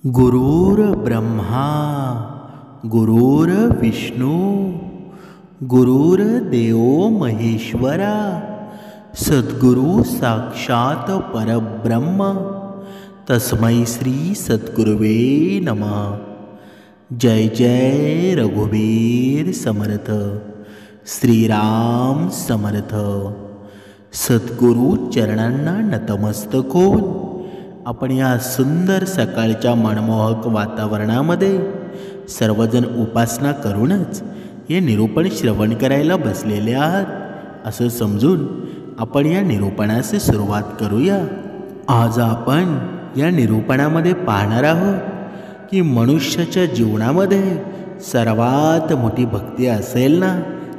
गुरुर्ब्रह्मा गुरुर्विष्णू गुरुर्देव महेश्वरा सद्गुरु साक्षात परब्रह्म तस्मै श्री सद्गुरुवे नमः। जय जय रघुवीर समर्थ, श्रीराम समर्थ। सद्गुरु चरणांना नतमस्तक होऊन आपण या सुंदर सकाळच्या मनमोहक वातावरणामध्ये सर्वजण उपासना करूनच हे निरूपण श्रवण करायला बसलेले आहात असं समजून आपण या निरूपणास सुरुवात करूया। आज आपण या निरूपणामध्ये पाहणार आहोत की मनुष्याच्या जीवनामध्ये सर्वात मोठी भक्ती असेल ना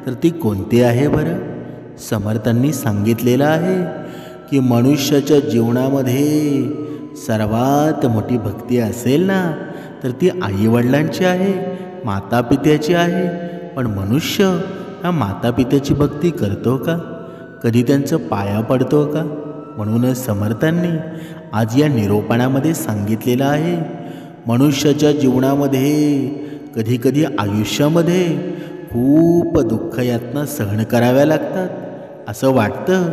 तर ती कोणती आहे बरं? समर्थांनी सांगितलेलं आहे की मनुष्याच्या जीवनामध्ये सर्वात मोठी भक्ती असेल ना तर ती आईवडिलांची आहे, मातापित्याची आहे। पण मनुष्य हा मातापित्याची भक्ती करतो का? कधी त्यांचं पाया पडतो का? म्हणूनच समर्थांनी आज या निरूपणामध्ये सांगितलेलं आहे मनुष्याच्या जीवनामध्ये कधीकधी आयुष्यामध्ये खूप दुःख यातना सहन कराव्या लागतात। असं वाटतं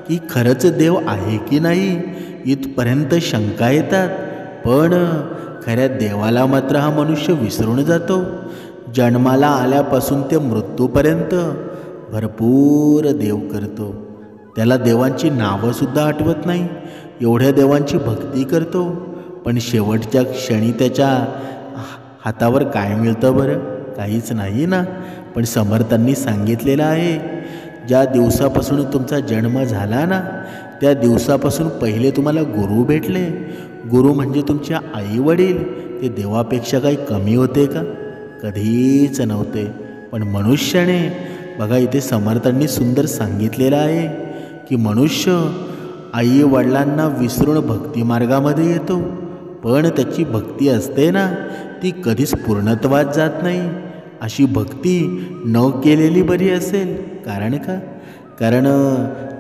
की खरंच देव आहे की नाही इथपर्यंत शंका येतात। पण खऱ्या देवाला मात्र हा मनुष्य विसरून जातो। जन्माला आल्यापासून ते मृत्यूपर्यंत भरपूर देव करतो, त्याला देवांची नावंसुद्धा आठवत नाही, एवढ्या देवांची भक्ती करतो। पण शेवटच्या क्षणी त्याच्या हातावर काय मिळतं बरं? काहीच नाही ना। पण समर्थांनी सांगितलेलं आहे ज्या दिवसापासून तुमचा जन्म झाला ना त्या दिवसापासून पहिले तुम्हाला गुरु भेटले। गुरु म्हणजे तुमचे आई वडील, ते देवापेक्षा काही कमी होते का? कधीच नव्हते। पण मनुष्याने बघा इथे समर्थांनी सुंदर सांगितलेलं आहे की मनुष्य आई वडिलांना विसरून भक्ती मार्गामध्ये येतो, पण त्याची भक्ती असते ना ती कधीच पूर्णत्वात जात नाही। अशी भक्ती न केलेली बरी असेल। कारण का? कारण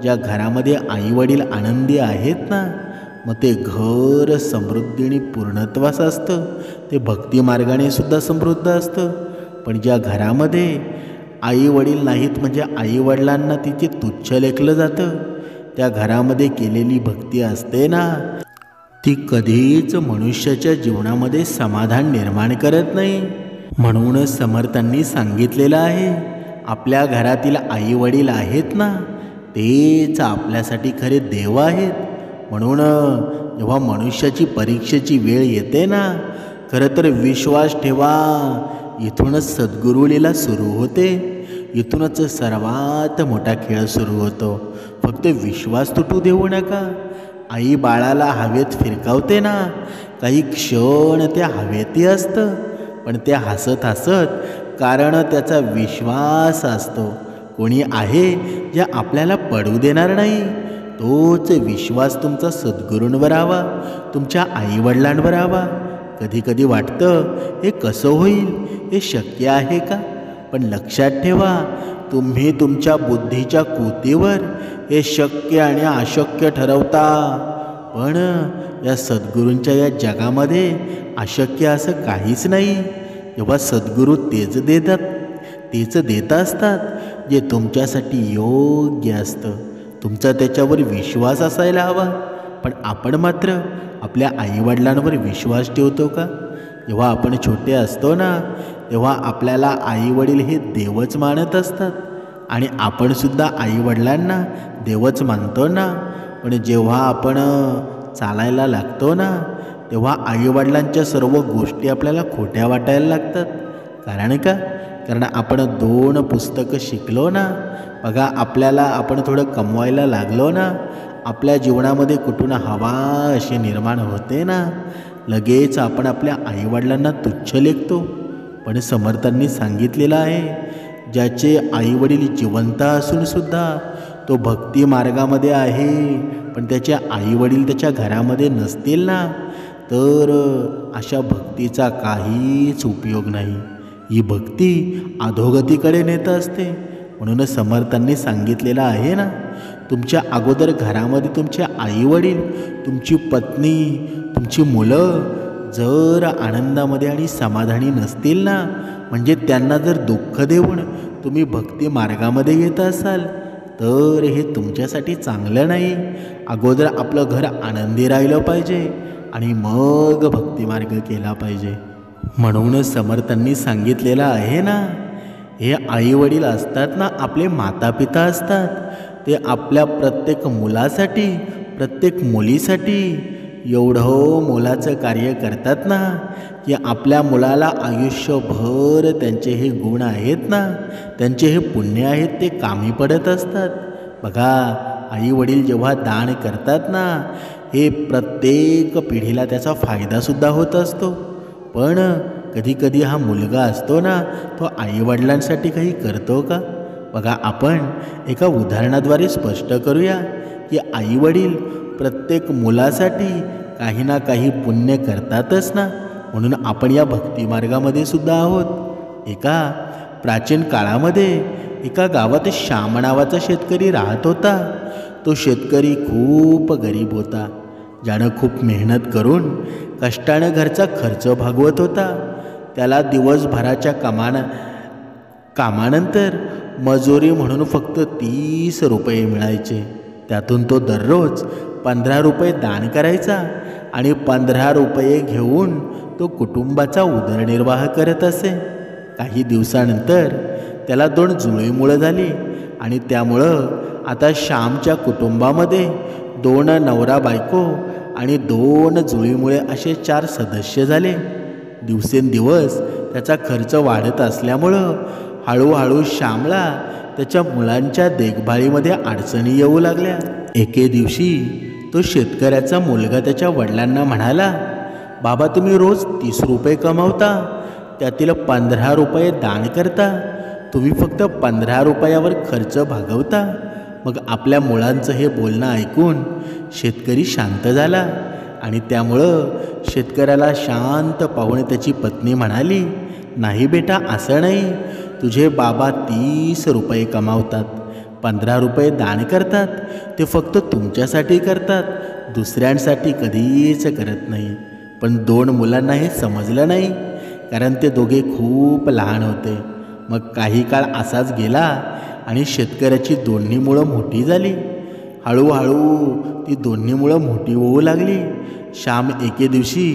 ज्या घरामध्ये आई वडील आनंदी आहेत ना मग ते घर समृद्धीने पूर्णत्वास असतं, ते भक्ती मार्गाने सुद्धा समृद्ध असतं। पण ज्या घरामध्ये आई वडील नाहीत म्हणजे आई वडिलांना तिचे तुच्छ लेखलं जातं, त्या घरामध्ये केलेली भक्ती असते ना ती कधीच मनुष्याच्या जीवनामध्ये समाधान निर्माण करत नाही। म्हणूनच समर्थांनी सांगितलेलं आहे आपल्या घरातील आई वडील आहेत ना तेच आपल्यासाठी खरे देव आहेत। म्हणून जेव्हा मनुष्याची परीक्षेची वेळ येते ना खरं तर विश्वास ठेवा, इथूनच सद्गुरु लीला सुरू होते, इथूनच सर्वात मोठा खेळ सुरू होतो। फक्त विश्वास तुटू देऊ नका। आई बाळाला हवेत फिरकावते ना, काही क्षण त्या हवेतही असतं पण ते हसत हसत, कारण त्याचा विश्वास असतो कोणी आहे जे आपल्याला पडू देणार नाही। तोच विश्वास तुमचा सद्गुरूंवर हवा, तुमच्या आईवडिलांवर हवा। कधी कधी वाटतं हे कसं होईल, हे शक्य आहे का? पण लक्षात ठेवा तुम्ही तुमच्या बुद्धीच्या कुतीवर हे शक्य आणि अशक्य ठरवता। पण या सद्गुरूंच्या या जगामध्ये अशक्य असं काहीच नाही। जेव्हा सद्गुरू तेच देत असतात जे तुमच्यासाठी योग्य असतं, तुमचा त्याच्यावर विश्वास असायला हवा। पण आपण मात्र आपल्या आईवडिलांवर विश्वास ठेवतो का? जेव्हा आपण छोटे असतो ना तेव्हा आपल्याला आईवडील हे देवच मानत असतात आणि आपणसुद्धा आईवडिलांना देवच मानतो ना। पण जेव्हा आपण चालायला लागतो ना तेव्हा आईवडिलांच्या सर्व गोष्टी आपल्याला खोट्या वाटायला लागतात। कारण का? कारण आपण 2 पुस्तकं शिकलो ना, बघा आपल्याला आपण थोडं कमवायला लागलो ना, आपल्या जीवनामध्ये कुठून हवा अशी निर्माण होते ना, लगेच आपण आपल्या आईवडिलांना तुच्छ लेखतो। पण समर्थांनी सांगितलेलं आहे ज्याचे आईवडील जिवंत असूनसुद्धा तो भक्ती मार्गामध्ये आहे पण त्याचे आईवडील त्याच्या घरामध्ये नसतील ना तर अशा भक्तीचा काहीच उपयोग नाही। ही भक्ती अधोगतीकडे नेत असते। म्हणूनच समर्थांनी सांगितलेलं आहे ना तुमच्या अगोदर घरामध्ये तुमचे आईवडील, तुमची पत्नी, तुमची मुलं जर आनंदामध्ये आणि समाधानी नसतील ना, म्हणजे त्यांना जर दुःख देऊन तुम्ही भक्ती मार्गामध्ये येत असाल तर हे तुमच्यासाठी चांगलं नाही. अगोदर आपलं घर आनंदी राहिलं पाहिजे आणि मग भक्तिमार्ग केला पाहिजे. म्हणूनच समर्थांनी सांगितलेलं आहे ना, हे आई वडील असतात ना, आपले माता पिता असतात, ते आपल्या प्रत्येक मुलासाठी प्रत्येक मुलीसाठी एवढं मोलाचं कार्य करतात ना, की आपल्या मुलाला आयुष्यभर त्यांचे हे गुण आहेत ना, त्यांचे हे पुण्य आहेत ते कामी पडत असतात. बघा, आई वडील जेव्हा दान करतात ना, हे प्रत्येक पिढीला त्याचा फायदासुद्धा होत असतो. पण कधीकधी हा मुलगा असतो ना, तो आईवडिलांसाठी काही करतो का? बघा, आपण एका उदाहरणाद्वारे स्पष्ट करूया की आईवडील प्रत्येक मुलासाठी काही ना काही पुण्य करतातच ना. म्हणून आपण या भक्तिमार्गामध्ये सुद्धा आहोत. एका प्राचीन काळामध्ये एका गावात श्याम नावाचा शेतकरी राहत होता. तो शेतकरी खूप गरीब होता, ज्यानं खूप मेहनत करून कष्टानं घरचा खर्च भागवत होता. त्याला दिवसभराच्या कामानंतर मजुरी म्हणून फक्त 30 रुपये मिळायचे. त्यातून तो दररोज 15 रुपये दान करायचा आणि 15 रुपये घेऊन तो कुटुंबाचा उदरनिर्वाह करत असे. काही दिवसानंतर त्याला 2 जुळी मुलं झाली आणि त्यामुळं आता श्यामच्या कुटुंबामध्ये 2 नवरा बायको आणि 2 जुळी मुळे असे 4 सदस्य झाले. दिवसेंदिवस त्याचा खर्च वाढत असल्यामुळं हळूहळू श्यामला त्याच्या मुलांच्या देखभालीमध्ये अडचणी येऊ लागल्या. एके दिवशी तो शेतकऱ्याचा मुलगा त्याच्या वडिलांना म्हणाला, बाबा, तुम्ही रोज 30 रुपये कमावता, त्यातील 15 रुपये दान करता, तुम्ही फक्त 15 रुपयावर खर्च भागवता. मग आपल्या मुलांचं हे बोलणं ऐकून शेतकरी शांत झाला आणि त्यामुळं शेतकऱ्याला शांत पाहून त्याची पत्नी म्हणाली, नाही बेटा, असं नाही. तुझे बाबा 30 रुपये कमावतात, 15 रुपये दान करतात, ते फक्त तुमच्यासाठी करतात, दुसऱ्यांसाठी कधीच करत नाही. पण 2 मुलांना हे समजलं नाही, कारण ते दोघे खूप लहान होते. मग काही काळ असाच गेला आणि शेतकऱ्याची 2 मुलं मोठी झाली. हळूहळू ती 2 मुलं मोठी होऊ लागली. श्याम एके दिवशी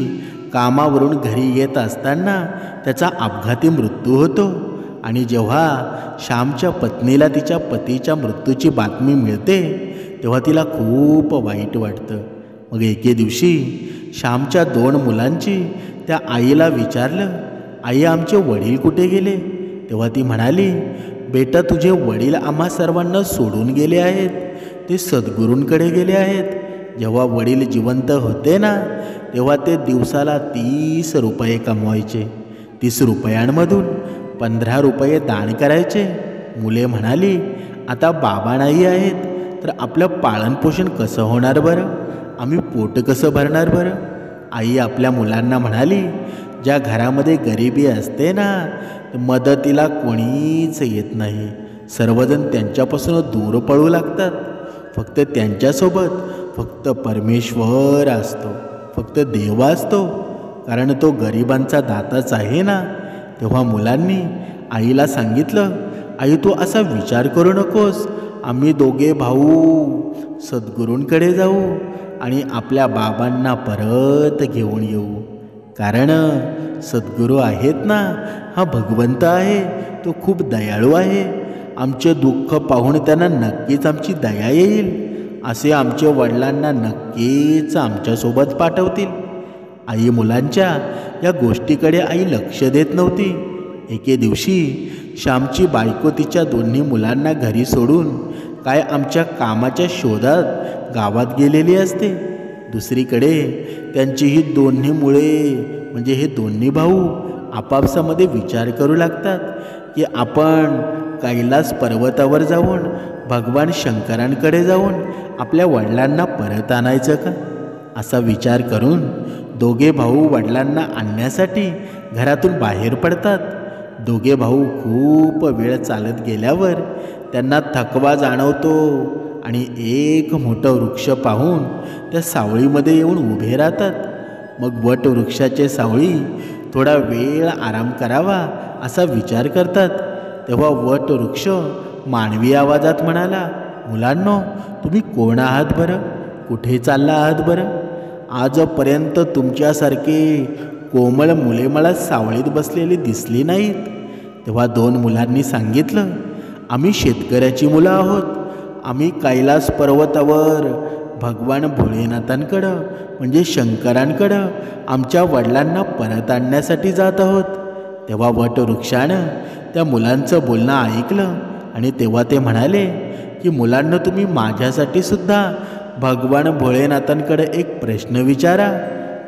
कामावरून घरी येत असताना त्याचा अपघाती मृत्यू होतो आणि जेव्हा श्यामच्या पत्नीला तिच्या पतीच्या मृत्यूची बातमी मिळते तेव्हा तिला खूप वाईट वाटतं. मग एके दिवशी श्यामच्या 2 मुलांची त्या आईला विचारलं, आई, आमचे वडील कुठे गेले? तेव्हा ती म्हणाली, बेटा, तुझे वडील आम्हा सर्वांना सोडून गेले आहेत, ते सद्गुरूंकडे गेले आहेत. जेव्हा वडील जिवंत होते ना, तेव्हा ते दिवसाला 30 रुपये कमवायचे. 30 रुपयांमधून 15 रुपये दान करायचे. मुले म्हणाली, आता बाबा नाही आहेत तर आपलं पालनपोषण कसं होणार बरं? आम्ही पोट कसं भरणार बरं? आई आपल्या मुलांना म्हणाली, ज्या घरामध्ये गरिबी असते ना, मदतीला कोणीच येत नाही. सर्वजण त्यांच्यापासून दूर पळू लागतात. फक्त त्यांच्यासोबत फक्त परमेश्वर असतो, फक्त देव असतो, कारण तो गरिबांचा दाताच आहे ना. तेव्हा मुलांनी आईला सांगितलं, आई, तू असा विचार करू नकोस. आम्ही 2 भाऊ सद्गुरूंकडे जाऊ आणि आपल्या बाबांना परत घेऊन येऊ. कारण सद्गुरू आहेत ना, हा भगवंत आहे, तो खूप दयाळू आहे. आमचे दुःख पाहून त्यांना नक्कीच आमची दया येईल. असे आमच्या वडिलांना नक्कीच आमच्यासोबत पाठवतील. आई मुलांच्या या गोष्टीकडे आई लक्ष देत नव्हती. एके दिवशी श्यामची बायको तिच्या 2 मुलांना घरी सोडून काय आमच्या कामाच्या शोधात गावात गेलेली असते. दुसरीकडे त्यांची ही 2 मुले म्हणजे हे 2 भाऊ आपापसामध्ये विचार करू लागतात की आपण कैलास पर्वतावर जाऊन भगवान शंकरांकडे जाऊन आपल्या वडिलांना परत आणायचं का. असा विचार करून 2 भाऊ वडिलांना आणण्यासाठी घरातून बाहेर पडतात. 2 भाऊ खूप वेळ चालत गेल्यावर त्यांना थकवा जाणवतो आणि एक मोठं वृक्ष पाहून त्या सावळीमध्ये येऊन उभे राहतात. मग वटवृक्षाचे सावळी थोडा वेळ आराम करावा असा विचार करतात. तेव्हा वटवृक्ष मानवी आवाजात म्हणाला, मुलांनो, तुम्ही कोण आहात बरं? कुठे चालला आहात बरं? आजपर्यंत तुमच्यासारखे कोमळ मुले मला सावळीत बसलेली दिसली नाहीत. तेव्हा 2 मुलांनी सांगितलं, आम्ही शेतकऱ्याची मुलं आहोत. आम्ही कैलास पर्वतावर भगवान भोलेनाथांकडं म्हणजे शंकरांकडं आमच्या वडिलांना परत आणण्यासाठी जात आहोत. तेव्हा वटवृक्षानं त्या मुलांचं बोलणं ऐकलं आणि तेव्हा ते म्हणाले की मुलांना, तुम्ही माझ्यासाठी सुद्धा भगवान भोलेनाथांकडे एक प्रश्न विचारा.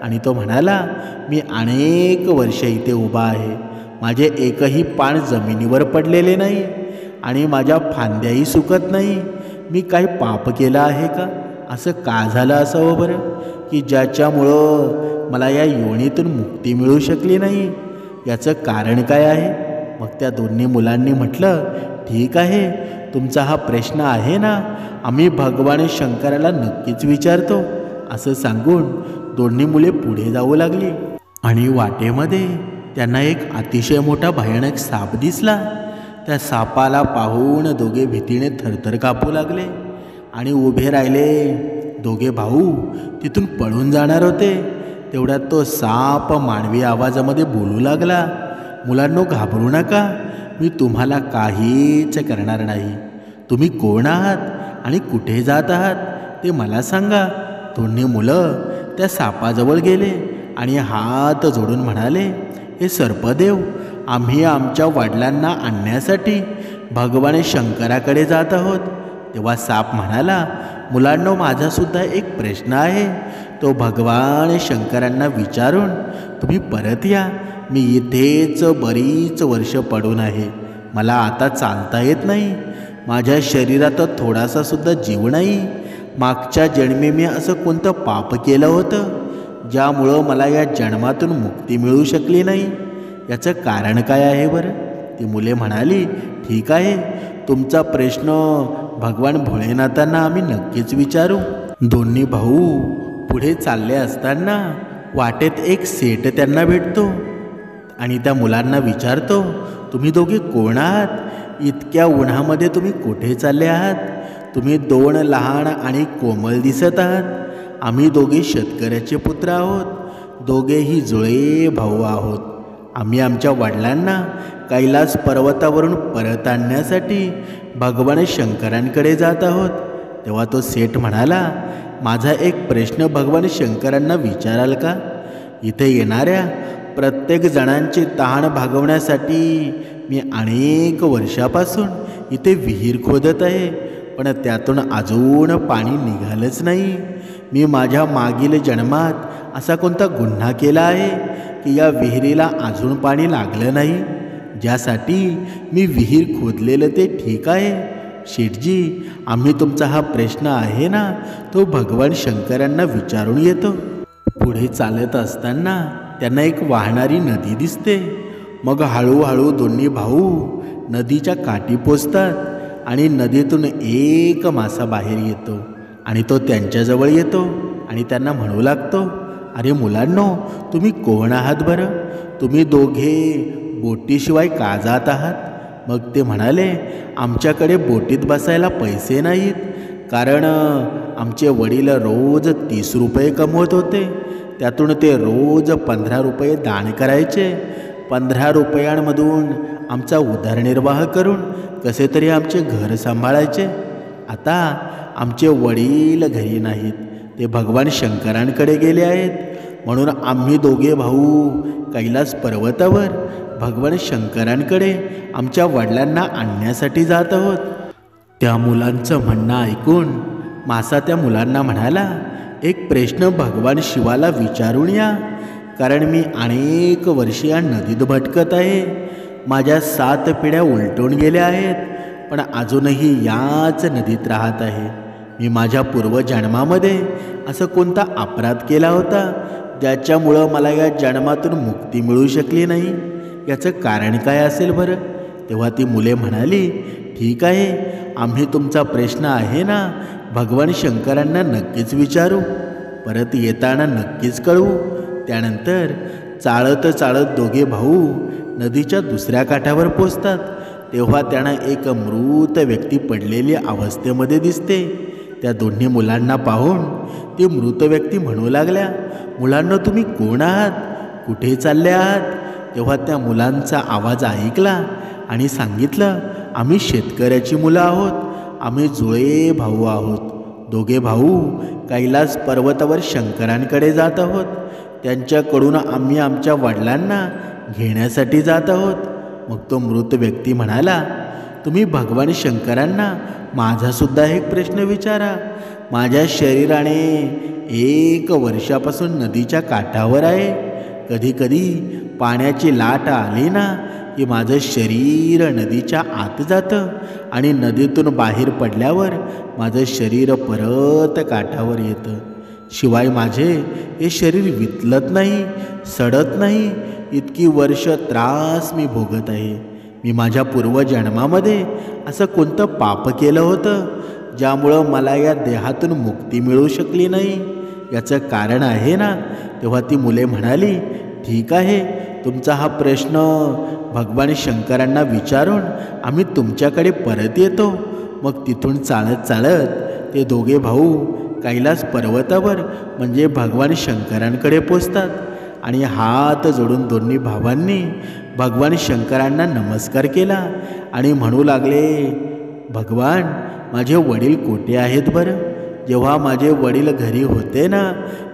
आणि तो म्हणाला, मी अनेक वर्ष इथे उभा आहे. माझे एकही पान जमिनीवर पडलेले नाही आणि माझ्या फांद्याही सुकत नाही. मी काही पाप केलं आहे का? असं का झालं असावं बरं की ज्याच्यामुळं मला या योनीतून मुक्ती मिळू शकली नाही? याचं कारण काय आहे? मग त्या 2 मुलांनी म्हटलं, ठीक आहे, तुमचा हा प्रश्न आहे ना, आम्ही भगवान शंकराला नक्कीच विचारतो. असं सांगून 2 मुले पुढे जाऊ लागली. आणि वाटेमध्ये त्यांना एक अतिशय मोठा भयानक साप दिसला. त्या सापाला पाहून दोघे भीतीने थरथर कापू लागले आणि उभे राहिले. 2 भाऊ तिथून पळून जाणार होते. तेवढ्यात तो साप मानवी आवाजामध्ये बोलू लागला, मुलांनो, घाबरू नका, मी तुम्हाला काहीच करणार नाही. तुम्ही कोण आहात आणि कुठे जात आहात ते मला सांगा. 2 मुलं त्या सापाजवळ गेले आणि हात जोडून म्हणाले, हे सर्पदेव, आम्ही आमच्या वडिलांना आणण्यासाठी भगवान शंकराकडे जात आहोत. तेव्हा साप म्हणाला, मुलांनो, माझासुद्धा एक प्रश्न आहे. तो भगवान शंकरांना विचारून तुम्ही परत या. मी इथेच बरीच वर्ष पडून आहे. मला आता चालता येत नाही. माझ्या शरीरात थोडासा सुद्धा जीव नाही. मागच्या जन्मी मी असं कोणतं पाप केलं होतं ज्यामुळं मला या जन्मातून मुक्ती मिळू शकली नाही? याचं कारण काय आहे बरं? ती मुले म्हणाली, ठीक आहे, तुमचा प्रश्न भगवान भोलेनाथांना आम्ही नक्कीच विचारू. 2 भाऊ पुढे चालले असताना वाटेत एक सेठ त्यांना भेटतो आणि त्या मुलांना विचारतो, तुम्ही दोघे कोण आहात? इतक्या उन्हामध्ये तुम्ही कुठे चालले आहात? तुम्ही 2 लहान आणि कोमल दिसत आहात. आम्ही दोघे शेतकऱ्याचे पुत्र आहोत. दोघेही जुळे भाऊ आहोत. आम्ही आमच्या वडिलांना कैलास पर्वतावरून परत आणण्यासाठी भगवान शंकरांकडे जात आहोत. तेव्हा तो सेठ म्हणाला, माझा एक प्रश्न भगवान शंकरांना विचाराल का? इथे येणाऱ्या प्रत्येक जणांची तहान भागवण्यासाठी मी अनेक वर्षापासून इथे विहीर खोदत आहे, पण त्यातून अजून पाणी निघालंच नाही. मी माझ्या मागील जन्मात असा कोणता गुन्हा केला आहे की या विहिरीला अजून पाणी लागलं नाही, ज्यासाठी मी विहीर खोदलेलं ते ठीक आहे? शेठजी, आम्ही तुमचा हा प्रश्न आहे ना, तो भगवान शंकरांना विचारून येतो. पुढे चालत असताना त्यांना एक वाहणारी नदी दिसते. मग हळूहळू 2 भाऊ नदीच्या काठी पोचतात आणि नदीतून एक मासा बाहेर येतो आणि तो त्यांच्याजवळ येतो आणि त्यांना म्हणू लागतो, अरे मुलांनो, तुम्ही कोण आहात बरं? तुम्ही दोघे बोटीशिवाय का जात आहात? मग ते म्हणाले, आमच्याकडे बोटीत बसायला पैसे नाहीत, कारण आमचे वडील रोज 30 रुपये कमवत होते. त्यातून ते रोज 15 रुपये दान करायचे. 15 रुपयांमधून आमचा उदरनिर्वाह करून कसे तरी आमचे घर सांभाळायचे. आता आमचे वडील घरी नाहीत, ते भगवान शंकरांकडे गेले आहेत. म्हणून आम्ही 2 भाऊ कैलास पर्वतावर भगवान शंकरांकडे आमच्या वडिलांना आणण्यासाठी जात आहोत. त्या मुलांचं म्हणणं ऐकून मासा त्या मुलांना म्हणाला, एक प्रश्न भगवान शिवाला विचारून या, कारण मी अनेक वर्षे या नदीत भटकत आहे. माझ्या 7 पिढ्या उलटून गेल्या आहेत, पण अजूनही याच नदीत राहत आहे. मी माझ्या पूर्वजन्मामध्ये असं कोणता अपराध केला होता ज्याच्यामुळं मला या जन्मातून मुक्ती मिळू शकली नाही? याचं कारण काय असेल बरं? तेव्हा ती मुले म्हणाली, ठीक आहे, आम्ही तुमचा प्रश्न आहे ना, भगवान शंकरांना नक्कीच विचारू. परत येताना नक्कीच कळवू. त्यानंतर चालत चालत दोघे भाऊ नदीच्या दुसऱ्या काठावर पोचतात. तेव्हा त्यांना एक मृत व्यक्ती पडलेली अवस्थेमध्ये दिसते. त्या दोन्ही मुलांना पाहून ती मृत व्यक्ती म्हणू लागल्या, मुलांना तुम्ही कोण आहात, कुठे चालले आहात? तेव्हा त्या मुलांचा आवाज ऐकला आणि सांगितलं, आम्ही शेतकऱ्याची मुलं आहोत, आम्ही जुळे भाऊ आहोत. दोघे भाऊ कैलास पर्वतावर शंकरांकडे जात आहोत. त्यांच्याकडून आम्ही आमच्या वडिलांना घेण्यासाठी जात आहोत. मग तो मृत व्यक्ती म्हणाला, तुम्ही भगवान शंकरांना माझासुद्धा एक प्रश्न विचारा. माझ्या शरीराने 1 वर्षापासून नदीच्या काठावर आहे. कधी कधी पाण्याची लाट आली ना की माझं शरीर नदीच्या आत जातं आणि नदीतून बाहेर पडल्यावर माझं शरीर परत काठावर येतं. शिवाय माझे हे शरीर वितलत नाही, सडत नाही. इतकी वर्ष त्रास मी भोगत आहे. मी माझ्या पूर्वजन्मामध्ये असं कोणतं पाप केलं होतं ज्यामुळं मला या देहातून मुक्ती मिळू शकली नाही? याचं कारण आहे ना? तेव्हा ती मुले म्हणाली, ठीक आहे, तुमचा हा प्रश्न भगवान शंकरांना विचारून आम्ही तुमच्याकडे परत येतो. मग तिथून चालत चालत ते दोघे भाऊ कैलास पर्वतावर म्हणजे भगवान शंकरांकडे पोचतात आणि हात जोडून दोन्ही भावांनी भगवान शंकरांना नमस्कार केला आणि म्हणू लागले, भगवान, माझे वडील कुठे आहेत बरं? जेव्हा माझे वडील घरी होते ना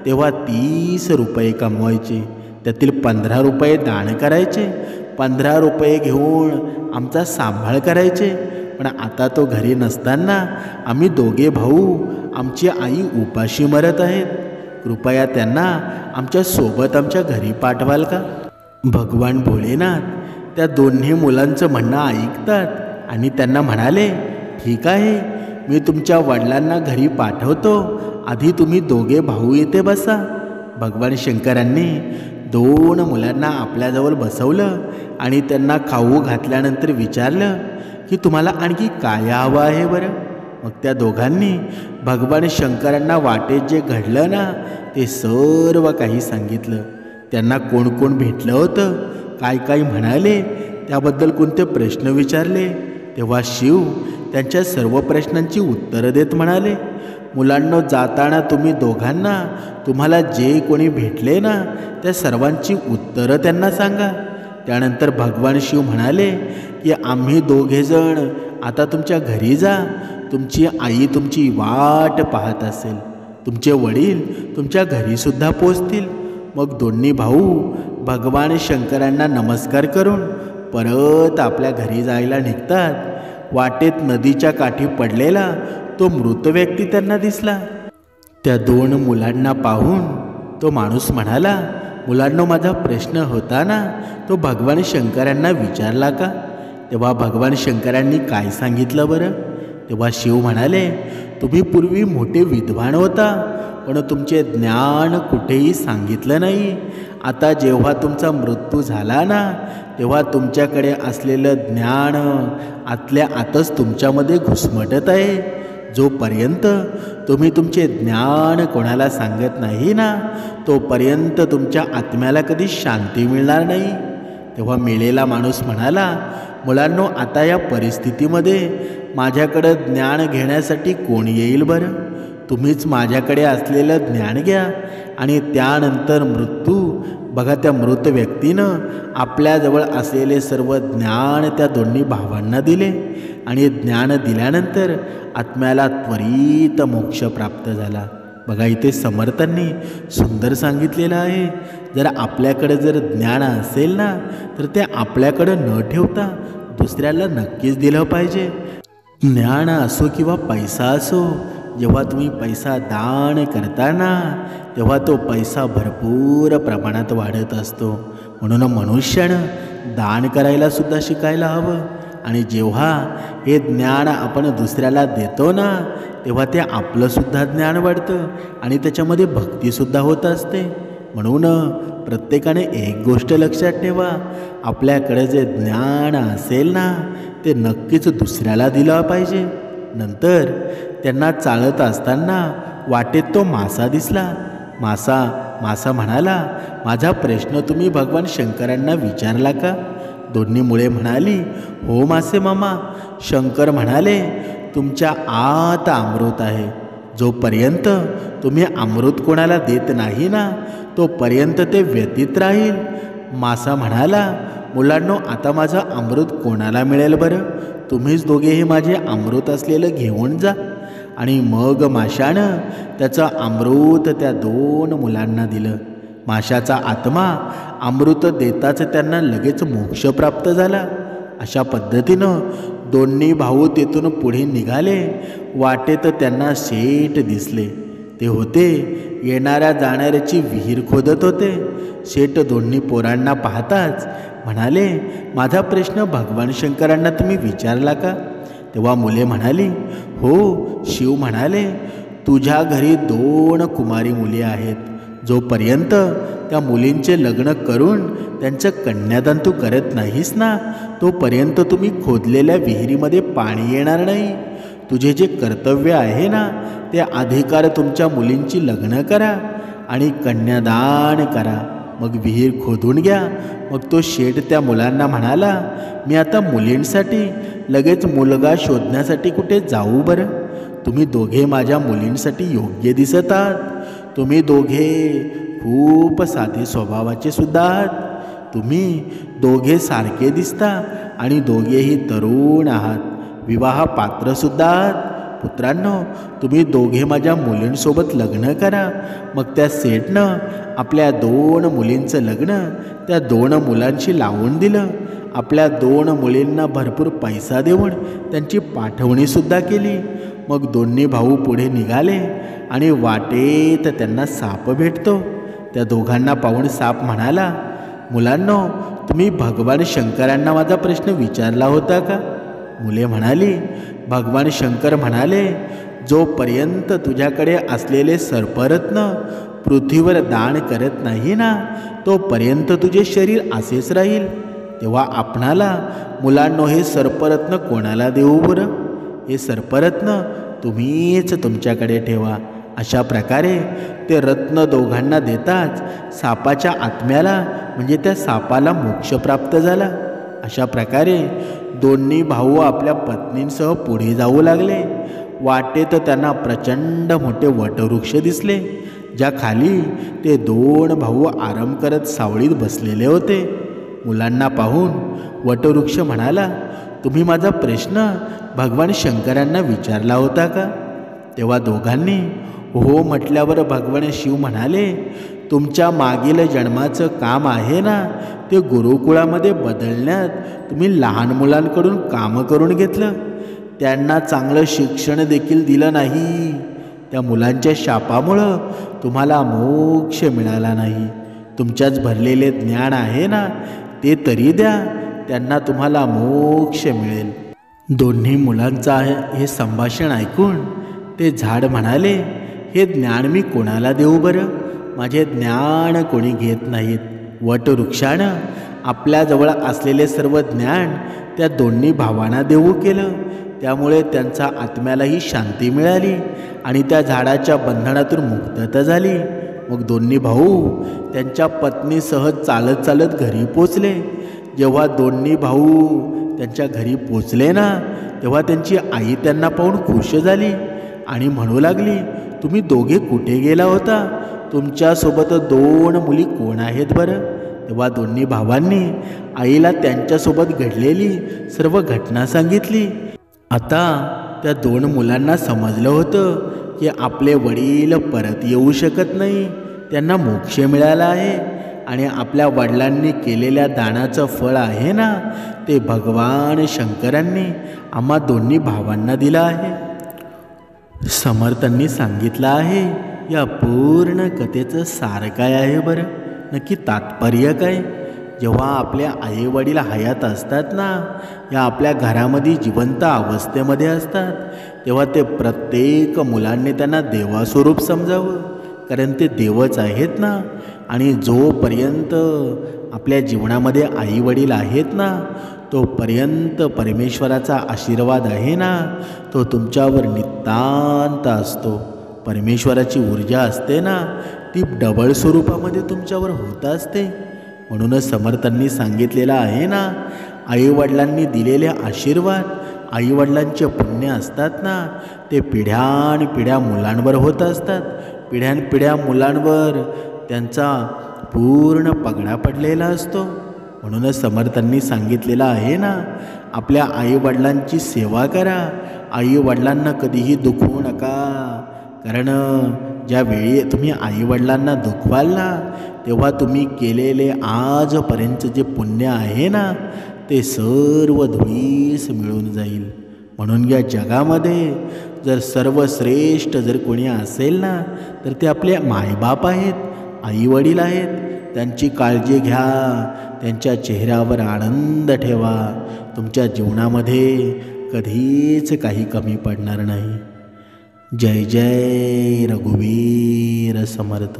तेव्हा 30 रुपये कमवायचे, त्यातील 15 रुपये दान करायचे, 15 रुपये घेऊन आमचा सांभाळ करायचे. पण आता तो घरी नसताना आम्ही दोघे भाऊ, आमची आई उपाशी मरत आहेत. कृपया त्यांना आमच्यासोबत आमच्या घरी पाठवाल का? भगवान भोलेनाथ त्या दोन्ही मुलांचं म्हणणं ऐकतात आणि त्यांना म्हणाले, ठीक आहे, मी तुमच्या वडिलांना घरी पाठवतो. आधी तुम्ही दोघे भाऊ इथे बसा. भगवान शंकरांनी 2 मुलांना आपल्याजवळ बसवलं आणि त्यांना खाऊ घातल्यानंतर विचारलं की तुम्हाला आणखी काय हवं आहे बरं? मग त्या दोघांनी भगवान शंकरांना वाटेत जे घडलं ना ते सर्व काही सांगितलं. त्यांना कोण कोण भेटलं होतं, काय काय म्हणाले, त्याबद्दल कोणते प्रश्न विचारले. तेव्हा शिव त्यांच्या सर्व प्रश्नांची उत्तरं देत म्हणाले, मुलांनो, जाताना तुम्ही दोघांना तुम्हाला जे कोणी भेटले ना त्या सर्वांची उत्तरं त्यांना सांगा. त्यानंतर भगवान शिव म्हणाले की आम्ही दोघेजण आता तुमच्या घरी जा. तुमची आई तुमची वाट पाहत असेल. तुमचे वडील तुमच्या घरीसुद्धा पोचतील. मग दोन्ही भाऊ भगवान शंकरांना नमस्कार करून परत आपल्या घरी जायला निघतात. वाटेत नदीच्या काठी पडलेला तो मृत व्यक्ती त्यांना दिसला. त्या 2 मुलांना पाहून तो माणूस म्हणाला, मुलांनो, माझा प्रश्न होता ना तो भगवान शंकरांना विचारला का? तेव्हा भगवान शंकरांनी काय सांगितलं बरं? तेव्हा शिव म्हणाले, तुम्ही पूर्वी मोठे विद्वान होता, पण तुमचे ज्ञान कुठेही सांगितलं नाही. आता जेव्हा तुमचा मृत्यू झाला ना तेव्हा तुमच्याकडे असलेलं ज्ञान आतल्या आतच तुमच्यामध्ये घुसमटत आहे. जोपर्यंत तुम्ही तुमचे ज्ञान कोणाला सांगत नाही ना तोपर्यंत तुमच्या आत्म्याला कधी शांती मिळणार नाही. तेव्हा मेलेला माणूस म्हणाला, मुलांनो, आता या परिस्थितीमध्ये माझ्याकडं ज्ञान घेण्यासाठी कोण येईल बरं? तुम्हीच माझ्याकडे असलेलं ज्ञान घ्या. आणि त्यानंतर मृत्यू बघा, त्या मृत व्यक्तीनं आपल्याजवळ असलेले सर्व ज्ञान त्या दोन्ही भावांना दिले आणि ज्ञान दिल्यानंतर आत्म्याला त्वरित मोक्ष प्राप्त झाला. बघा, इथे समर्थांनी सुंदर सांगितलेलं आहे, जर आपल्याकडे जर ज्ञान असेल ना तर ते आपल्याकडं न ठेवता दुसऱ्याला नक्कीच दिलं पाहिजे. ज्ञान असो किंवा पैसा असो, जेव्हा तुम्ही पैसा दान करताना तेव्हा तो पैसा भरपूर प्रमाणात वाढत असतो. म्हणून मनुष्यानं दान करायला सुद्धा शिकायला हवं. आणि जेव्हा हे ज्ञान आपण दुसऱ्याला देतो ना तेव्हा ते आपलंसुद्धा ज्ञान वाढतं आणि त्याच्यामध्ये भक्तीसुद्धा होत असते. म्हणून प्रत्येकाने एक गोष्ट लक्षात ठेवा, आपल्याकडे जे ज्ञान असेल ना ते नक्कीच दुसऱ्याला दिलं पाहिजे. नंतर त्यांना चालत असताना वाटेत तो मासा दिसला. मासा मासा म्हणाला, माझा प्रश्न तुम्ही भगवान शंकरांना विचारला का? दोन्ही मुले म्हणाली, हो मासे मामा. शंकर म्हणाले, तुमच्या आत अमृत आहे. जोपर्यंत तुम्ही अमृत कोणाला देत नाही ना, तोपर्यंत ते व्यतीत राहील. मासा म्हणाला, मुलांनो, आता माझं अमृत कोणाला मिळेल बरं? तुम्हीच दोघे हे माझे अमृत असलेलं घेऊन जा. आणि मग माशानं त्याचं अमृत त्या दोन मुलांना दिलं. माशाचा आत्मा अमृत देताच त्यांना लगेच मोक्ष प्राप्त झाला. अशा पद्धतीनं दोन्ही भाऊ तेथून पुढे निघाले. वाटेत त्यांना शेठ दिसले. ते होते येणाऱ्या जाणाऱ्याची विहीर खोदत होते. शेठ दोन्ही पोरांना पाहताच म्हणाले, माझा प्रश्न भगवान शंकरांना तुम्ही विचारला का? तेव्हा मुले म्हणाली, हो. शिव म्हणाले, तुझ्या घरी 2 कुमारी मुली आहेत. जोपर्यंत त्या मुलींचे लग्न करून त्यांचं कन्यादान तू करत नाहीस ना, तोपर्यंत तुम्ही खोदलेल्या विहिरीमध्ये पाणी येणार नाही. तुझे जे कर्तव्य आहे ना, ते अधिकार तुमच्या मुलींची लग्न करा आणि कन्यादान करा. मग विहीर खोदून घ्या. मग तो शेठ त्या मुलांना म्हणाला, मी आता मुलींसाठी लगेच मुलगा शोधण्यासाठी कुठे जाऊ बरं? तुम्ही दोघे माझ्या मुलींसाठी योग्य दिसत आहात. तुम्ही दोघे खूप साधे स्वभावाचे सुद्धा आहात. तुम्ही दोघे सारखे दिसता आणि दोघेही तरुण आहात. विवाह पात्रसुद्धा आहात. पुत्रांनो, तुम्ही दोघे माझ्या मुलींसोबत लग्न करा. मग त्या सेठनं आपल्या 2 मुलींचं लग्न त्या 2 मुलांशी लावून दिलं. आपल्या 2 मुलींना भरपूर पैसा देऊन त्यांची पाठवणीसुद्धा केली. मग दोन्ही भाऊ पुढे निघाले आणि वाटेत त्यांना साप भेटतो. त्या दोघांना पाहून साप म्हणाला, मुलांनो, तुम्ही भगवान शंकरांना माझा प्रश्न विचारला होता का? मुले म्हणाली, भगवान शंकर म्हणाले, जोपर्यंत तुझ्याकडे असलेले सर्परत्न पृथ्वीवर दान करत नाही ना, तोपर्यंत तुझे शरीर असेच राहील. तेव्हा आपणाला मुलांनो, हे सर्परत्न कोणाला देऊ बरं? हे सर्परत्न तुम्हीच तुमच्याकडे ठेवा. अशा प्रकारे ते रत्न दोघांना देताच सापाच्या आत्म्याला म्हणजे त्या सापाला मोक्ष प्राप्त झाला. अशा प्रकारे दोन्ही भाऊ आपल्या पत्नींसह पुढे जाऊ लागले. वाटेत त्यांना प्रचंड मोठे वटवृक्ष दिसले, ज्या खाली ते 2 भाऊ आराम करत सावळीत बसलेले होते. मुलांना पाहून वटवृक्ष म्हणाला, तुम्ही माझा प्रश्न भगवान शंकरांना विचारला होता का? तेव्हा दोघांनी हो म्हटल्यावर भगवान शिव म्हणाले, तुमच्या मागील जन्माचं काम आहे ना, ते गुरुकुळामध्ये बदलण्यात तुम्ही लहान मुलांकडून काम करून घेतलं. त्यांना चांगलं शिक्षण देखील दिलं नाही. त्या मुलांच्या शापामुळं तुम्हाला मोक्ष मिळाला नाही. तुमच्याच भरलेले ज्ञान आहे ना, ते तरी द्या, त्यांना तुम्हाला मोक्ष मिळेल. दोन्ही मुलांचं हे संभाषण ऐकून ते झाड म्हणाले, हे ज्ञान मी कोणाला देऊ बरं? माझे ज्ञान कोणी घेत नाहीत. वटवृक्षानं आपल्याजवळ असलेले सर्व ज्ञान त्या दोन्ही भावांना देऊ केलं. त्यामुळे त्यांच्या आत्म्यालाही शांती मिळाली आणि त्या झाडाच्या बंधनातून मुक्तता झाली. मग दोन्ही भाऊ त्यांच्या पत्नीसह चालत चालत घरी पोचले. जेव्हा दोन्ही भाऊ त्यांच्या घरी पोचले ना, तेव्हा त्यांची आई त्यांना पाहून खुश झाली आणि म्हणू लागली, तुम्ही दोघे कुठे गेला होता? तुमच्यासोबत 2 मुली कोण आहेत बरं? तेव्हा दोन्ही भावांनी आईला त्यांच्यासोबत घडलेली सर्व घटना सांगितली. आता त्या 2 मुलांना समजलं होतं की आपले वडील परत येऊ शकत नाही. त्यांना मोक्ष मिळाला आहे आणि आपल्या वडिलांनी केलेल्या दानाचं फळ आहे ना, ते भगवान शंकरांनी आम्हा दोन्ही भावांना दिलं आहे. समर्थांनी सांगितलं आहे, या पूर्ण कथेचं सार काय आहे बरं? नक्की तात्पर्य काय? जेव्हा आपल्या आईवडील हयात असतात ना, या आपल्या घरामध्ये जिवंत अवस्थेमध्ये असतात, तेव्हा ते प्रत्येक मुलांनी त्यांना देवास्वरूप समजावं, कारण ते देवच आहेत ना. आणि जोपर्यंत आपल्या जीवनामध्ये आईवडील आहेत ना, तोपर्यंत परमेश्वराचा आशीर्वाद आहे ना, तो तुमच्यावर नितांत असतो. परमेश्वराची ऊर्जा असते ना, ती डबल स्वरूपामध्ये तुमच्यावर होत असते. म्हणूनच समर्थांनी सांगितलेलं आहे ना, आईवडिलांनी दिलेले आशीर्वाद, आईवडिलांचे पुण्य असतात ना, ते पिढ्यानपिढ्या मुलांवर होत असतात. पिढ्यानपिढ्या मुलांवर त्यांचा पूर्ण पगडा पडलेला असतो. म्हणूनच समर्थांनी सांगितलेलं आहे ना, आपल्या आईवडिलांची सेवा करा, आईवडिलांना कधीही दुखवू नका. कारण ज्यावेळी तुम्ही आईवडिलांना दुखवाल ना, तेव्हा तुम्ही केलेले आजपर्यंतचे जे पुण्य आहे ना, ते सर्व धुळीस मिळून जाईल. म्हणून या जगामध्ये जर सर्वश्रेष्ठ जर कोणी असेल ना, तर ते आपले मायबाप आहेत, आईवडील आहेत. त्यांची काळजी घ्या, त्यांच्या चेहऱ्यावर आनंद ठेवा. तुमच्या जीवनामध्ये कधीच काही कमी पडणार नाही. जय जय रघुवीर समर्थ.